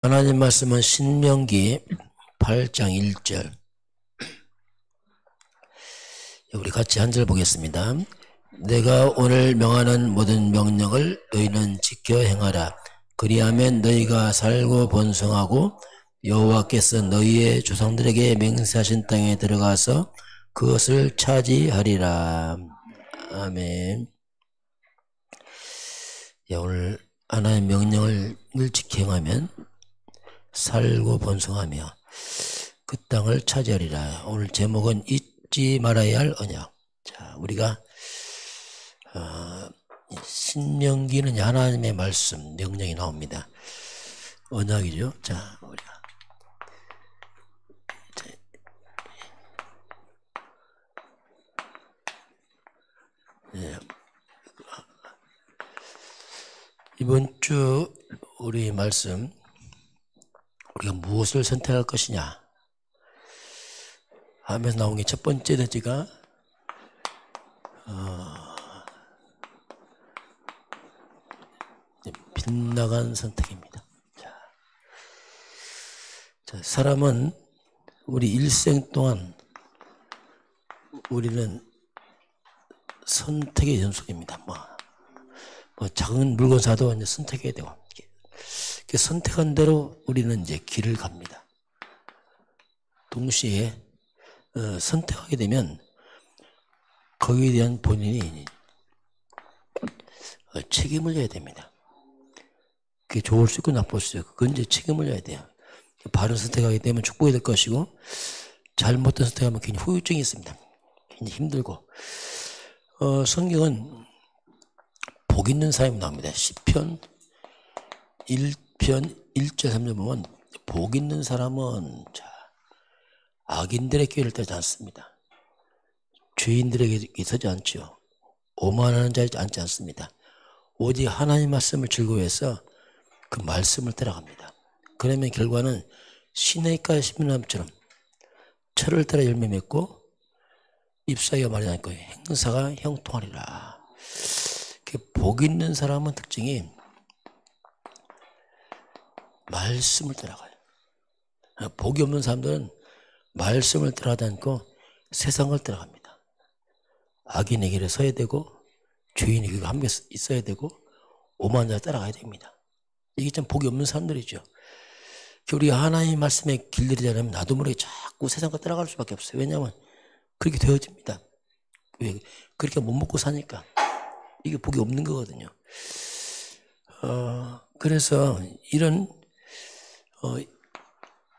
하나님 말씀은 신명기 8장 1절. 우리 같이 한 절 보겠습니다. 내가 오늘 명하는 모든 명령을 너희는 지켜 행하라. 그리하면 너희가 살고 번성하고 여호와께서 너희의 조상들에게 맹세하신 땅에 들어가서 그것을 차지하리라. 아멘. 오늘 하나님의 명령을 지켜 행하면 살고 번성하며 그 땅을 차지하리라. 오늘 제목은 잊지 말아야 할 언약. 자, 우리가 신명기는 하나님의 말씀, 명령이 나옵니다. 언약이죠. 자, 우리가 이번 주 우리 말씀, 우리가 무엇을 선택할 것이냐 하면서 나온 게 첫 번째 대지가 빗나간 선택입니다. 자, 사람은 우리 일생 동안 우리는 선택의 연속입니다. 뭐 작은 물건 사도 이제 선택해야 되고, 선택한 대로 우리는 이제 길을 갑니다. 동시에 선택하게 되면 거기에 대한 본인이 책임을 져야 됩니다. 그게 좋을 수 있고 나쁠 수 있고, 그건 이제 책임을 져야 돼요. 바른 선택하게 되면 축복이 될 것이고, 잘못된 선택하면 굉장히 후유증이 있습니다. 굉장히 힘들고. 성경은 복 있는 사람이 나옵니다. 시편 1편 1절 3절 보면 복 있는 사람은 악인들의 꾀를 따르지 않습니다. 죄인들에게 서지 않죠. 오만하는 자에 앉지 않습니다. 오직 하나님 말씀을 즐거워해서 그 말씀을 따라갑니다. 그러면 결과는 시냇가에 심은 나무처럼 철을 따라 열매 맺고 잎사귀가 마르지 않고 행사가 형통하리라. 복 있는 사람은 특징이 말씀을 따라가요. 복이 없는 사람들은 말씀을 따라가지 않고 세상을 따라갑니다. 악인의 길에 서야 되고 죄인의 길에 함께 있어야 되고 오만한 자 따라가야 됩니다. 이게 참 복이 없는 사람들이죠. 우리가 하나님의 말씀에 길들이지 않으면 나도 모르게 자꾸 세상과 따라갈 수밖에 없어요. 왜냐하면 그렇게 되어집니다. 왜? 그렇게 못 먹고 사니까. 이게 복이 없는 거거든요. 그래서 이런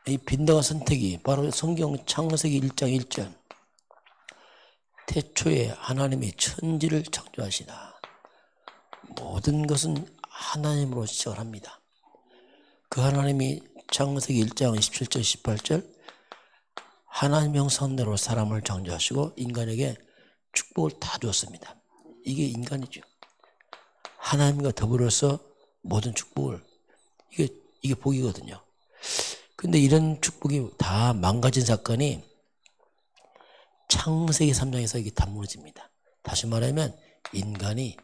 이 빗나간 선택이 바로 성경 창세기 1장 1절. 태초에 하나님이 천지를 창조하시나 모든 것은 하나님으로 시작을 합니다. 그 하나님이 창세기 1장 17절 18절 하나님의 형상대로 사람을 창조하시고 인간에게 축복을 다 주었습니다. 이게 인간이죠. 하나님과 더불어서 모든 축복을, 이게 복이거든요. 근데 이런 축복이 다 망가진 사건이 창세기 3장에서 이게 다 무너집니다. 다시 말하면 인간이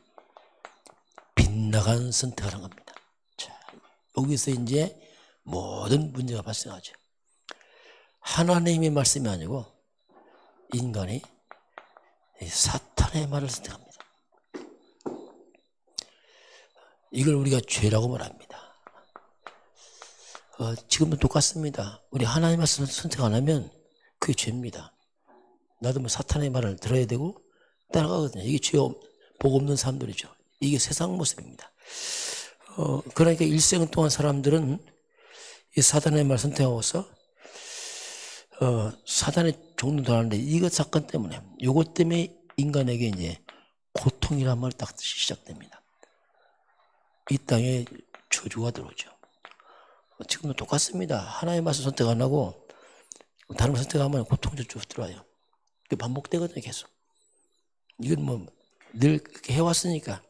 빗나간 선택을 한 겁니다. 자, 여기서 이제 모든 문제가 발생하죠. 하나님의 말씀이 아니고 인간이 사탄의 말을 선택합니다. 이걸 우리가 죄라고 말합니다. 지금도 똑같습니다. 우리 하나님의 말씀을 선택 안 하면 그게 죄입니다. 나도 뭐 사탄의 말을 들어야 되고 따라가거든요. 이게 복 없는 사람들이죠. 이게 세상 모습입니다. 그러니까 일생 동안 사람들은 이 사탄의 말을 선택하고서 사탄의 종로도 하는데 이것 사건 때문에, 이것 때문에 인간에게 이제 고통이란 말이 딱 시작됩니다. 이 땅에 저주가 들어오죠. 지금도 똑같습니다. 하나의 말씀 선택 안 하고 다른 걸 선택하면 고통 저주 들어와요. 그게 반복되거든요, 계속. 이건 뭐 늘 그렇게 해왔으니까.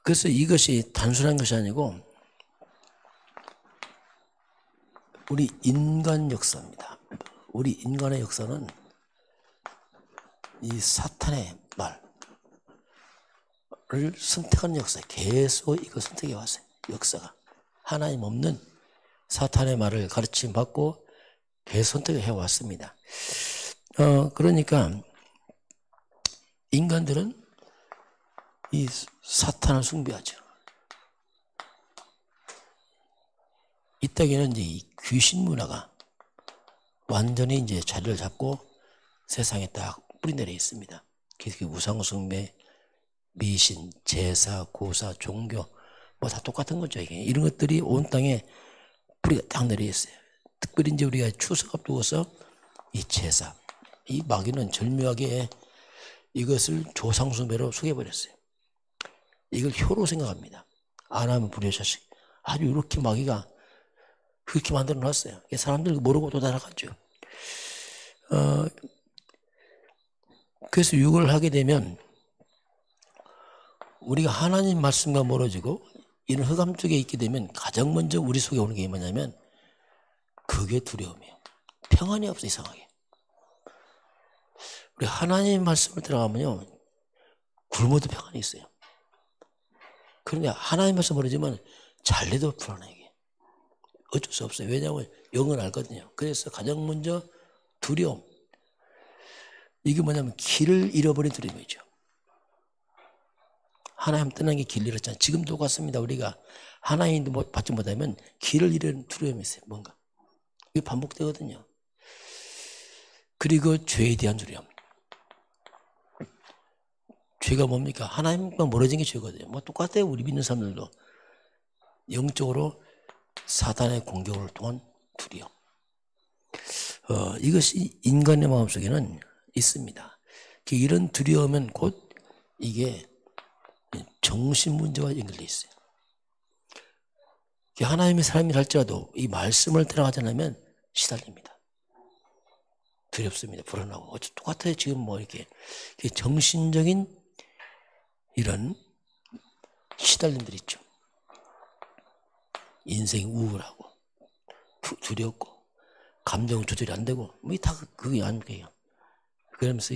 그래서 이것이 단순한 것이 아니고 우리 인간 역사입니다. 우리 인간의 역사는 이 사탄의 말을 선택하는 역사에 계속 이거 선택해 왔어요. 역사가. 하나님 없는 사탄의 말을 가르침 받고 계속 선택을 해왔습니다. 그러니까 인간들은 이 사탄을 숭배하죠. 이 땅에는 이제 이 귀신 문화가 완전히 이제 자리를 잡고 세상에 딱 뿌리내려 있습니다. 그래서 우상 숭배, 미신, 제사, 고사, 종교 뭐 다 똑같은 거죠. 이게 이런 것들이 온 땅에 뿌리가 딱 내려 있어요. 특별히 이제 우리가 추석 앞두고서 이 제사, 이 마귀는 절묘하게 이것을 조상 숭배로 속여버렸어요. 이걸 효로 생각합니다. 안 하면 불효자식. 아주 이렇게 마귀가 그렇게 만들어 놨어요. 사람들 모르고 또 따라갔죠. 그래서 육을 하게 되면 우리가 하나님 말씀과 멀어지고 이런 흑암 쪽에 있게 되면 가장 먼저 우리 속에 오는 게 뭐냐면 그게 두려움이에요. 평안이 없어, 이상하게. 우리 하나님 말씀을 들어가면요, 굶어도 평안이 있어요. 그런데 하나님 말씀 멀어지면 잘래도 불안해, 이게. 어쩔 수 없어요. 왜냐하면 영은 알거든요. 그래서 가장 먼저 두려움. 이게 뭐냐면 길을 잃어버린 두려움이죠. 하나님 떠난 게 길 잃었잖아요. 지금 똑같습니다. 우리가 하나님도 받지 못하면 길을 잃은 두려움이 있어요. 뭔가. 이게 반복되거든요. 그리고 죄에 대한 두려움. 죄가 뭡니까? 하나님과 멀어진 게 죄거든요. 뭐 똑같아요. 우리 믿는 사람들도. 영적으로 사단의 공격을 통한 두려움. 이것이 인간의 마음속에는 있습니다. 이런 두려움은 곧 이게 정신 문제와 연결되어 있어요. 하나님의 사람이 할지라도 이 말씀을 따라가지 않으면 시달립니다. 두렵습니다. 불안하고. 어째 똑같아요. 지금 뭐 이렇게 정신적인 이런 시달림들이 있죠. 인생이 우울하고 두렵고 감정 조절이 안 되고 뭐 다 그게 아니에요. 그러면서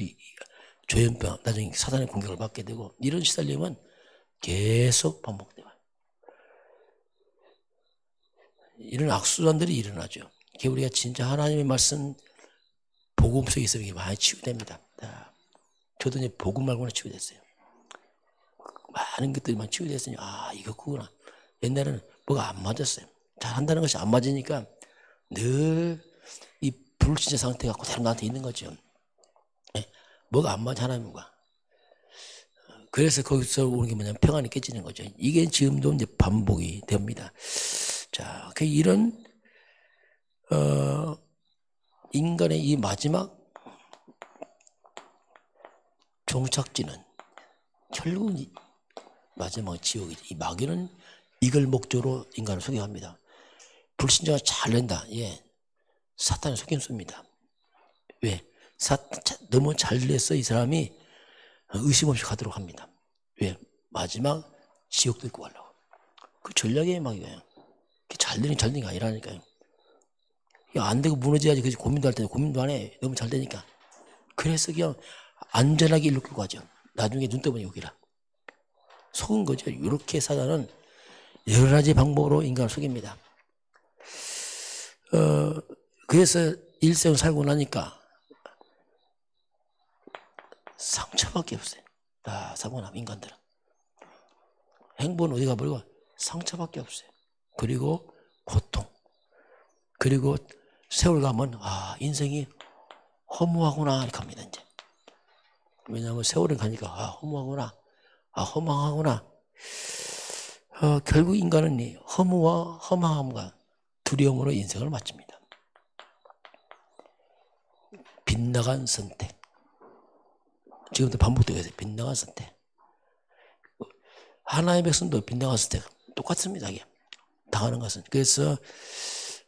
조현병, 나중에 사단의 공격을 받게 되고 이런 시달림은 계속 반복돼요. 이런 악순환들이 일어나죠. 우리가 진짜 하나님의 말씀 복음 속에 있으면 많이 치유됩니다. 저도 이제 복음 말고는 치유됐어요. 많은 것들만 치유됐으니 이거구나. 옛날에는 뭐가 안 맞았어요. 잘한다는 것이 안 맞으니까 늘 이 불신자 상태가 그대로 나한테 있는 거죠. 뭐가 안 맞아, 하나님과. 그래서 거기서 오는 게 뭐냐면 평안이 깨지는 거죠. 이게 지금도 이제 반복이 됩니다. 자, 이런, 인간의 이 마지막 종착지는 결국 마지막 지옥이죠. 이 마귀는 이걸 목적으로 인간을 속여갑니다. 불신자가 잘 된다. 예. 사탄의 속임수입니다. 왜? 너무 잘 돼서 이 사람이 의심 없이 가도록 합니다. 왜? 마지막 지옥 들고 가려고. 그 전략이에요, 마귀가요. 잘 되는 게 아니라니까요. 안 되고 무너져야지. 그래서 고민도 할 때 고민도 안 해. 너무 잘 되니까. 그래서 그냥 안전하게 일로 끌고 가죠. 나중에 눈 떠보니 여기라. 속은 거죠. 이렇게 사단은 여러 가지 방법으로 인간을 속입니다. 그래서 일생을 살고 나니까 상처밖에 없어요. 다 사고 나면 인간들은. 행복은 어디 가버리고 상처밖에 없어요. 그리고 고통. 그리고 세월 가면 인생이 허무하구나 이렇게 합니다. 이제. 왜냐하면 세월이 가니까 허무하구나. 허망하구나. 결국 인간은 이 허무와 허망함과 두려움으로 인생을 마칩니다. 빗나간 선택. 지금도 반복되고 있어요. 빗나간 선택. 하나의 백성도 빗나간 선택 똑같습니다. 이게. 당하는 것은. 그래서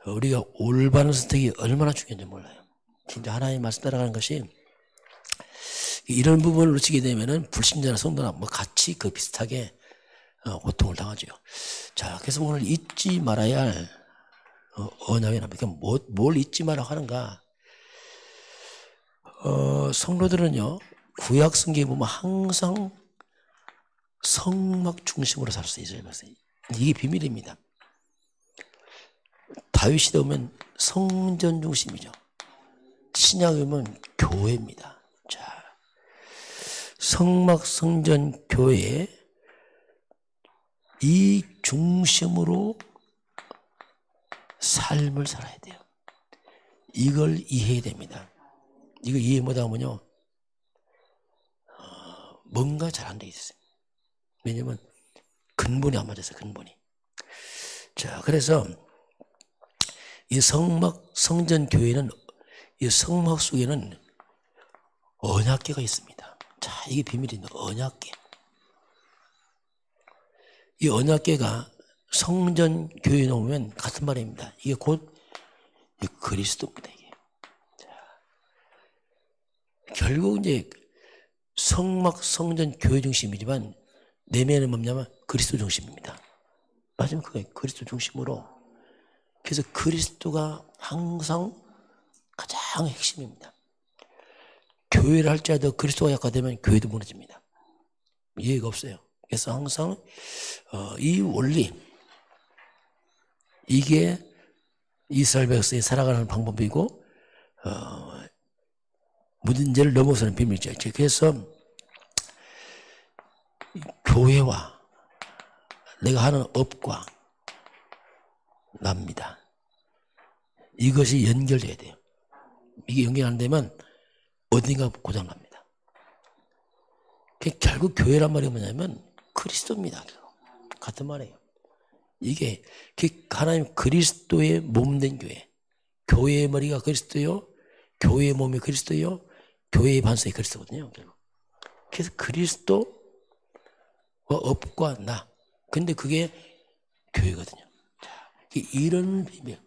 우리가 올바른 선택이 얼마나 중요한지 몰라요. 진짜 하나님의 말씀 따라가는 것이 이런 부분을 놓치게 되면은 불신자나 성도나 뭐 같이 비슷하게 고통을 당하죠. 자, 그래서 오늘 잊지 말아야 할 언약이 납니까? 뭘 잊지 말라고 하는가? 성도들은요, 구약 성경에 보면 항상 성막 중심으로 살 수 있어요. 이게 비밀입니다. 다윗시대 오면 성전 중심이죠. 신약에 오면 교회입니다. 자, 성막, 성전, 교회 이 중심으로 삶을 살아야 돼요. 이걸 이해해야 됩니다. 이거 이해 못하면요, 뭔가 잘 안 돼 있어요. 왜냐면 근본이 안 맞아서, 근본이. 자, 그래서 이 성막, 성전, 교회는 이 성막 속에는 언약궤가 있습니다. 자, 이게 비밀입니다. 언약궤. 이 언약궤가 성전, 교회에 놓으면 같은 말입니다. 이게 곧 그리스도입니다. 이게. 자, 결국 이제 성막, 성전, 교회 중심이지만 내면은 뭐냐면 그리스도 중심입니다. 맞으면 그거예요. 그리스도 중심으로. 그래서 그리스도가 항상 가장 핵심입니다. 교회를 할지라도 그리스도가 약화되면 교회도 무너집니다. 이해가 없어요. 그래서 항상 이 원리, 이게 이스라엘 백성이 살아가는 방법이고 문제를 넘어서는 비밀이죠. 그래서 교회와 내가 하는 업과 납니다. 이것이 연결돼야 돼요. 이게 연결 안 되면 어딘가 고장납니다. 결국 교회란 말이 뭐냐면 그리스도입니다. 같은 말이에요. 이게 하나님 그리스도의 몸된 교회, 교회의 머리가 그리스도요, 교회의 몸이 그리스도요, 교회의 반석이 그리스도거든요. 그래서 그리스도와 업과 나, 근데 그게 교회거든요. 이런 비밀.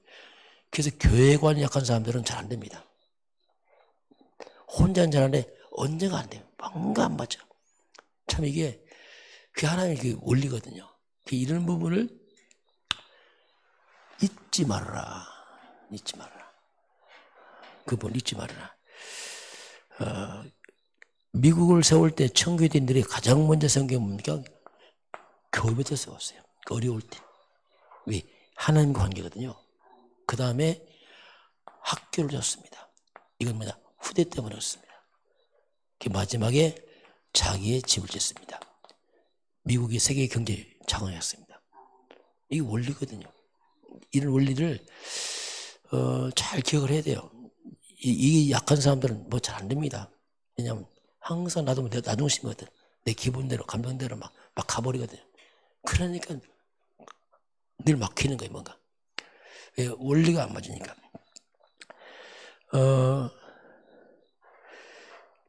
그래서 교회관이 약한 사람들은 잘 안 됩니다. 혼자는 잘하는데 언제가 안 돼요. 뭔가 안 맞죠. 참 이게 그게 하나님의 그 원리거든요. 이런 부분을 잊지 말아라. 잊지 말아라. 그 부분 잊지 말아라. 미국을 세울 때 청교도인들이 가장 먼저 세운 게 뭡니까? 교회부터 세웠어요. 어려울 때. 왜? 하나님과 관계거든요. 그 다음에 학교를 줬습니다. 이건 뭐냐? 후대 때문에 그렇습니다. 마지막에 자기의 집을 짓습니다. 미국이 세계 경제 장악했습니다. 이게 원리거든요. 이런 원리를 잘 기억을 해야 돼요. 이게 약한 사람들은 뭐 잘 안 됩니다. 왜냐하면 항상 나도 나 중심이거든. 내 기분대로 감정대로 막 가버리거든요. 그러니까 늘 막히는 거예요. 뭔가. 왜? 원리가 안 맞으니까.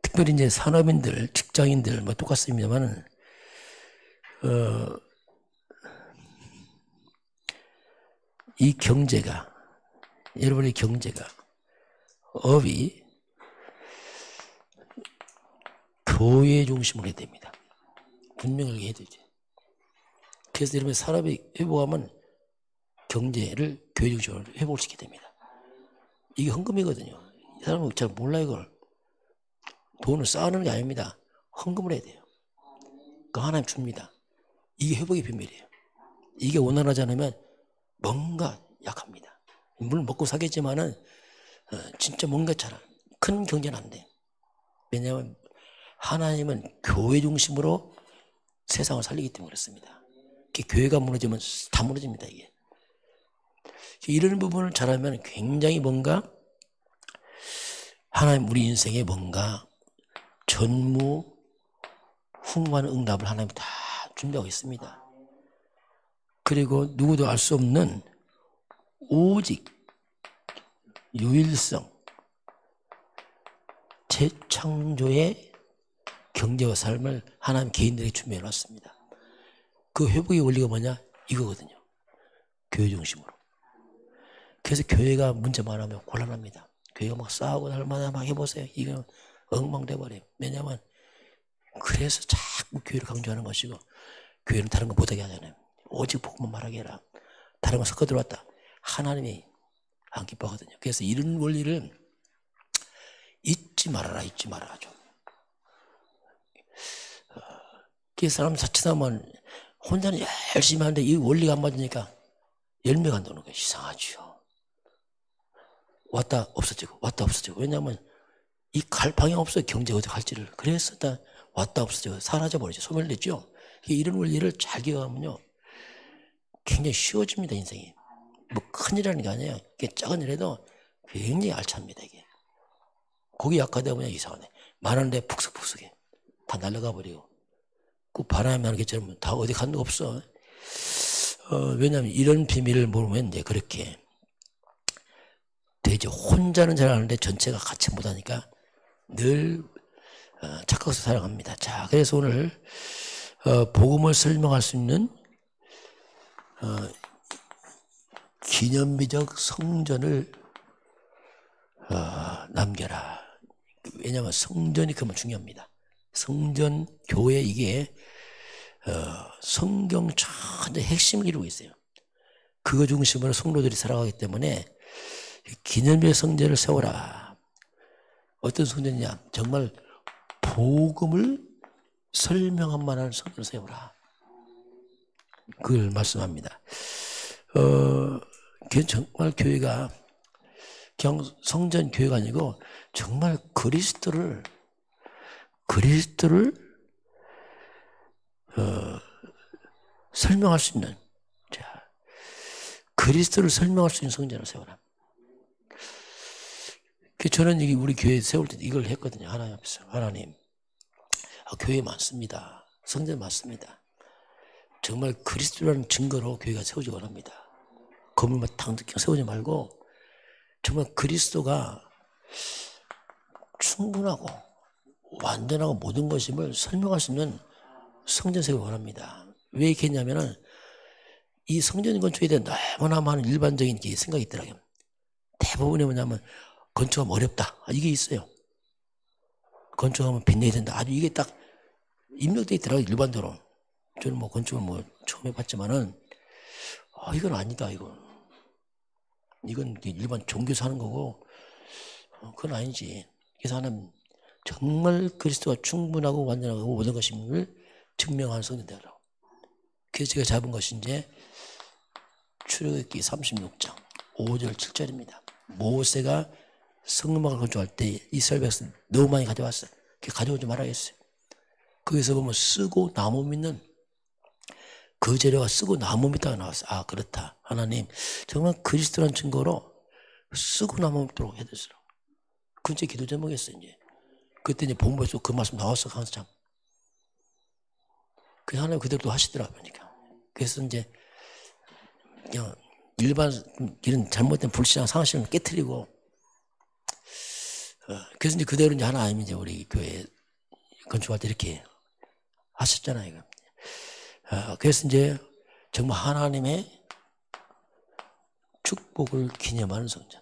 특별히 이제 산업인들, 직장인들 뭐 똑같습니다만은 이 경제가, 여러분의 경제가, 업이 교회 중심으로 해야 됩니다. 분명하게 해야 되죠. 그래서 여러분 산업이 회복하면 경제를 교회 중심으로 회복을 시켜야 됩니다. 이게 헌금이거든요. 이 사람은 잘 몰라 이걸. 돈을 쌓아놓는 게 아닙니다. 헌금을 해야 돼요. 그 하나님 줍니다. 이게 회복의 비밀이에요. 이게 원활하지 않으면 뭔가 약합니다. 물론 먹고 사겠지만은 진짜 뭔가 잘 큰 경제는 안 돼. 왜냐하면 하나님은 교회 중심으로 세상을 살리기 때문에 그렇습니다. 교회가 무너지면 다 무너집니다. 이게. 이런 부분을 잘하면 굉장히 뭔가 하나님 우리 인생에 뭔가 전무후무한 응답을 하나님 다 준비하고 있습니다. 그리고 누구도 알 수 없는 오직 유일성, 재창조의 경제와 삶을 하나님 개인들에게 준비해 놨습니다. 그 회복의 원리가 뭐냐? 이거거든요. 교회 중심으로. 그래서 교회가 문제 많으면 곤란합니다. 교회가 막 싸우고 날마다 막 해보세요. 이거 엉망돼버려요. 왜냐하면 그래서 자꾸 교회를 강조하는 것이고, 교회는 다른 거 못하게 하잖아요. 오직 복음만 말하게 해라. 다른 거 섞어 들어왔다. 하나님이 안 기뻐하거든요. 그래서 이런 원리를 잊지 말아라. 잊지 말아라. 좀. 그 사람 자칫하면 혼자는 열심히 하는데 이 원리가 안 맞으니까 열매가 안 나오는 거예요. 이상하죠. 왔다 없어지고 왔다 없어지고. 왜냐하면 이 갈팡이 없어요. 경제가 어디 갈지를. 그래서 일단 왔다 없어지고 사라져버리죠. 소멸됐죠. 이런 원리를 잘 기억하면요, 굉장히 쉬워집니다. 인생이. 뭐 큰일이라는 게 아니에요. 이게 작은 일에도 굉장히 알찹니다. 이게. 거기 약하다 보면 이상하네. 많은데 푹석푹석해. 다 날아가 버리고. 그 바람이 하는 것처럼 다 어디 간 거 없어. 왜냐하면 이런 비밀을 모르면 이제 그렇게 되죠. 혼자는 잘 아는데 전체가 같이 못하니까 늘 착각해서 살아갑니다. 자, 그래서 오늘 복음을 설명할 수 있는 기념비적 성전을 남겨라. 왜냐하면 성전이 그러면 중요합니다. 성전, 교회, 이게 성경 전체 핵심을 이루고 있어요. 그거 중심으로 성도들이 살아가기 때문에 기념비적 성전을 세워라. 어떤 성전이냐? 정말 복음을 설명할 만한 성전을 세워라. 그걸 말씀합니다. 정말 교회가 그냥 성전 교회가 아니고 정말 그리스도를 설명할 수 있는, 그리스도를 설명할 수 있는 성전을 세워라. 저는 우리 교회 세울 때 이걸 했거든요. 하나님 앞에서. 하나님, 교회 많습니다. 성전 많습니다. 정말 그리스도라는 증거로 교회가 세우지 원합니다. 건물만 탕득 세우지 말고 정말 그리스도가 충분하고 완전하고 모든 것임을 설명할 수 있는 성전 세우기 원합니다. 왜 이렇게 했냐면은 이 성전 건축에 대한 너무나 많은 일반적인 생각이 있더라고요. 대부분이 뭐냐면 건축하면 어렵다. 이게 있어요. 건축하면 빚내야 된다. 아주 이게 딱 입력되어 있더라고요. 일반적으로. 저는 뭐 건축을 처음 해봤지만은 이건 아니다. 이건 일반 종교에서 하는 거고 그건 아니지. 그래서 하나님 정말 그리스도가 충분하고 완전하고 모든 것임을 증명하는 성전되라고. 그래서 제가 잡은 것이 이제 출애굽기 36장 5절 7절입니다. 모세가 성막을 건축할 때 이스라엘 백성 너무 많이 가져왔어요. 가져오지 말아야겠어요. 거기서 보면 쓰고 나무 믿는 그 재료가 쓰고 나무 믿다가 나왔어요. 그렇다. 하나님 정말 그리스도라는 증거로 쓰고 나무 믿도록 해주시라고. 그건 제 기도 제목이었어요. 이제 그때 이제 본부에서 그 말씀 나왔어. 항상. 그래서 하나님 그대로 또 하시더라고요. 그러니까. 그래서 이제 그냥 일반 이런 잘못된 불신앙 상식을 깨트리고 그래서 이제 그대로 이제 하나님 이제 우리 교회 건축할 때 이렇게 하셨잖아요. 그래서 이제 정말 하나님의 축복을 기념하는 성전.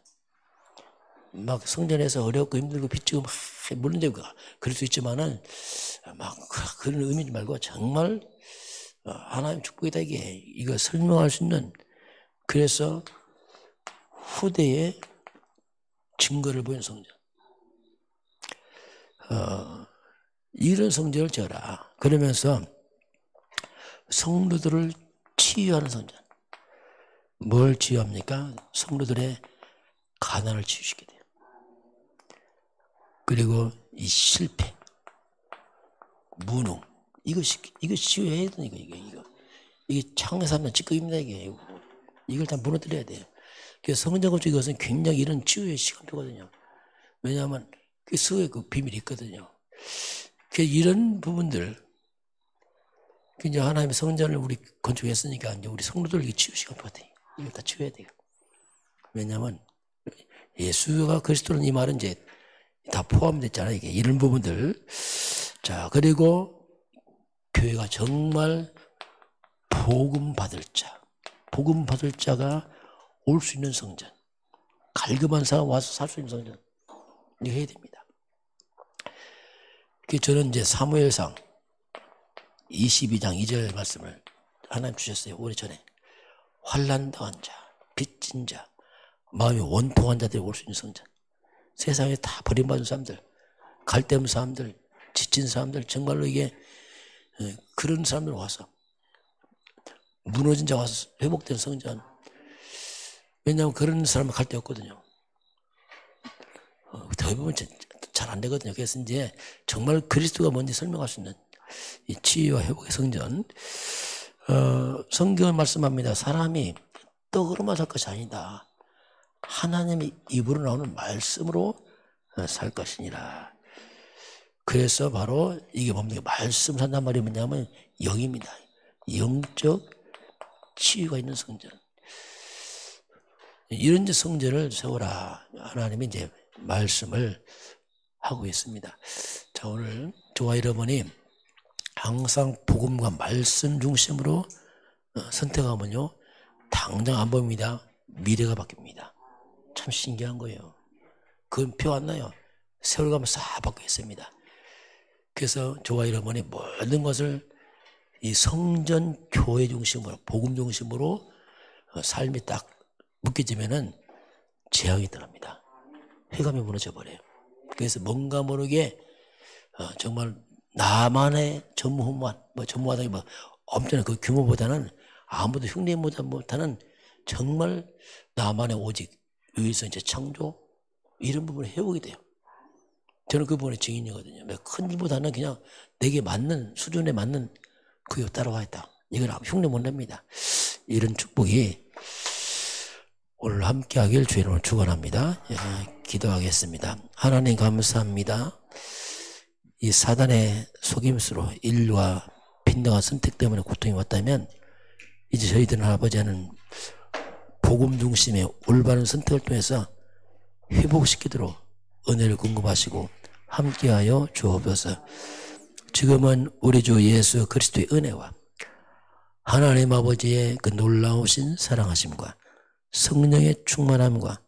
막 성전에서 어렵고 힘들고 빚지고 막 물론 이제 그럴 수 있지만은 막 그런 의미지 말고 정말 하나님 축복이다 이거 설명할 수 있는, 그래서 후대에 증거를 보이는 성전. 이런 성전을 지어라. 그러면서 성도들을 치유하는 성전. 뭘 치유합니까? 성도들의 가난을 치유시켜야 돼요. 그리고 이 실패, 무능, 이거 치유해야 되니까 이게 창에서 찌꺼기입니다. 이걸 다 무너뜨려야 돼요. 그래서 성전 건축 이것은 굉장히 이런 치유의 시간표거든요. 왜냐하면 그 수의 그 비밀이 있거든요. 그래서 이런 부분들, 이제 하나님의 성전을 우리 건축했으니까 이제 우리 성도들 치유 시간표 같아요. 이걸 다 치유해야 돼요. 왜냐하면 예수가 그리스도는 이 말은 이제 다 포함됐잖아요. 이게 이런 부분들. 자, 그리고 교회가 정말 복음 받을 자가 올 수 있는 성전, 갈급한 사람 와서 살 수 있는 성전, 이거 해야 됩니다. 그 저는 이제 사무엘상 22장 2절 말씀을 하나님 주셨어요. 오래전에. 환난 당한 자, 빚진 자, 마음이 원통한 자들이 올 수 있는 성전. 세상에 다 버림받은 사람들, 갈데 없는 사람들, 지친 사람들, 정말로 이게 그런 사람들 와서 무너진 자가 회복된 성전. 왜냐하면 그런 사람은 갈 데 없거든요. 더 보면 잘 안 되거든요. 그래서 이제 정말 그리스도가 뭔지 설명할 수 있는 이 치유와 회복의 성전. 성경은 말씀합니다. 사람이 떡으로만 살 것이 아니다. 하나님의 입으로 나오는 말씀으로 살 것이니라. 그래서 바로 이게 뭡니까? 말씀 산단 말이 뭐냐면 영입니다. 영적 치유가 있는 성전. 이런 성전을 세워라. 하나님이 이제 말씀을 하고 있습니다. 자, 오늘 저와 여러분이 항상 복음과 말씀 중심으로 선택하면요, 당장 안 보입니다. 미래가 바뀝니다. 참 신기한 거예요. 그건 표 안 나요. 세월 가면 싹 바뀌어 있습니다. 그래서 저와 여러분이 모든 것을 이 성전 교회 중심으로, 복음 중심으로 삶이 딱 묶여지면은 재앙이 들어갑니다. 회감이 무너져 버려요. 그래서 뭔가 모르게 정말 나만의 전무후무한, 전무하다기 엄청난 그 규모보다는 아무도 흉내 못하는 정말 나만의 오직 유일성 제 창조 이런 부분을 회복이 돼요. 저는 그 부분의 증인이거든요. 큰 일보다는 그냥 내게 맞는 수준에 맞는 그게 따라와 있다. 이건 흉내 못 냅니다. 이런 축복이 오늘 함께 하길 주의 이름으로 축원합니다. 기도하겠습니다. 하나님 감사합니다. 이 사단의 속임수로 인류와 빈정한 선택 때문에 고통이 왔다면 이제 저희들은 아버지는 복음 중심의 올바른 선택을 통해서 회복시키도록 은혜를 공급하시고 함께하여 주옵소서. 지금은 우리 주 예수 그리스도의 은혜와 하나님 아버지의 그 놀라우신 사랑하심과 성령의 충만함과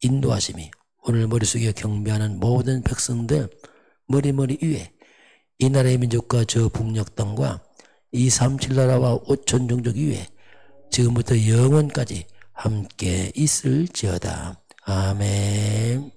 인도하심이 오늘 머릿속에 경배하는 모든 백성들 머리머리 위에 이 나라의 민족과 저 북녘 땅과 237 나라와 5천 종족 위에 지금부터 영원까지 함께 있을지어다. 아멘.